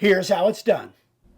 Here's how it's done.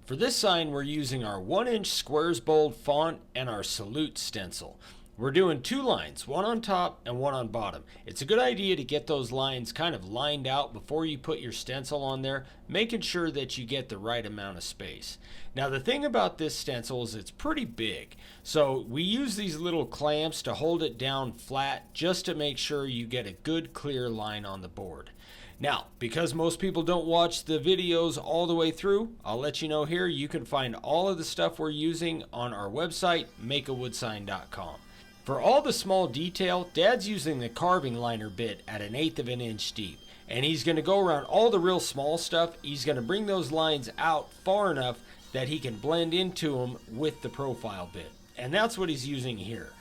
For this sign, we're using our 1-inch squares bold font and our salute stencil. We're doing 2 lines, one on top and one on bottom. It's a good idea to get those lines kind of lined out before you put your stencil on there, making sure that you get the right amount of space. Now the thing about this stencil is it's pretty big, so we use these little clamps to hold it down flat just to make sure you get a good clear line on the board. Now, because most people don't watch the videos all the way through, I'll let you know here you can find all of the stuff we're using on our website, makeawoodsign.com. For all the small detail, Dad's using the carving liner bit at 1/8 of an inch deep. And he's going to go around all the real small stuff. He's going to bring those lines out far enough that he can blend into them with the profile bit. And that's what he's using here.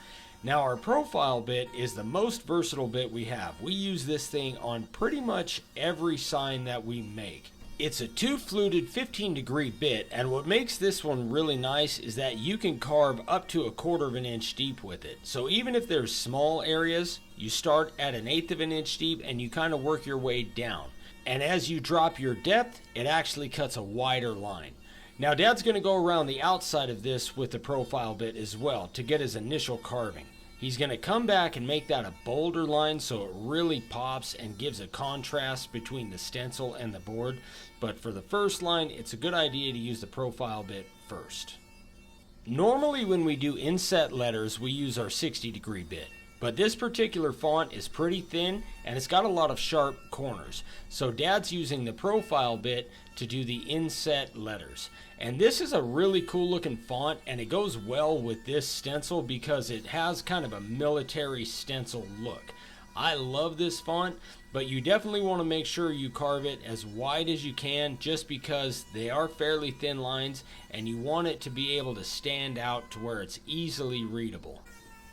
Now our profile bit is the most versatile bit we have. We use this thing on pretty much every sign that we make. It's a 2-fluted 15-degree bit, and what makes this one really nice is that you can carve up to 1/4 of an inch deep with it. So even if there's small areas, you start at 1/8 of an inch deep and you kind of work your way down. And as you drop your depth, it actually cuts a wider line. Now Dad's going to go around the outside of this with the profile bit as well to get his initial carving. He's going to come back and make that a bolder line so it really pops and gives a contrast between the stencil and the board. But for the first line, it's a good idea to use the profile bit first. Normally when we do inset letters, we use our 60-degree bit. But this particular font is pretty thin and it's got a lot of sharp corners. So Dad's using the profile bit to do the inset letters. And this is a really cool looking font, and it goes well with this stencil because it has kind of a military stencil look. I love this font, but you definitely want to make sure you carve it as wide as you can just because they are fairly thin lines and you want it to be able to stand out to where it's easily readable.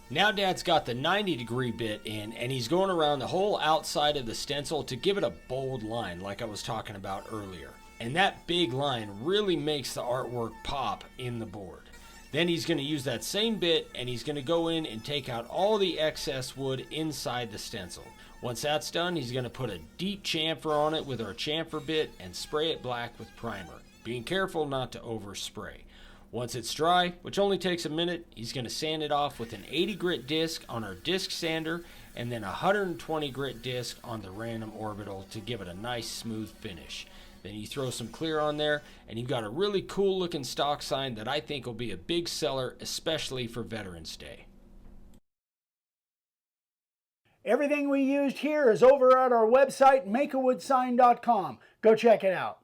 Now Dad's got the 90-degree bit in and he's going around the whole outside of the stencil to give it a bold line like I was talking about earlier. And that big line really makes the artwork pop in the board. Then he's going to use that same bit and he's going to go in and take out all the excess wood inside the stencil. Once that's done, he's going to put a deep chamfer on it with our chamfer bit and spray it black with primer, being careful not to overspray. Once it's dry, which only takes a minute, he's going to sand it off with an 80 grit disc on our disc sander and then a 120 grit disc on the random orbital to give it a nice smooth finish. Then you throw some clear on there and you've got a really cool looking stock sign that I think will be a big seller, especially for Veterans Day. Everything we used here is over at our website, makeawoodsign.com. Go check it out.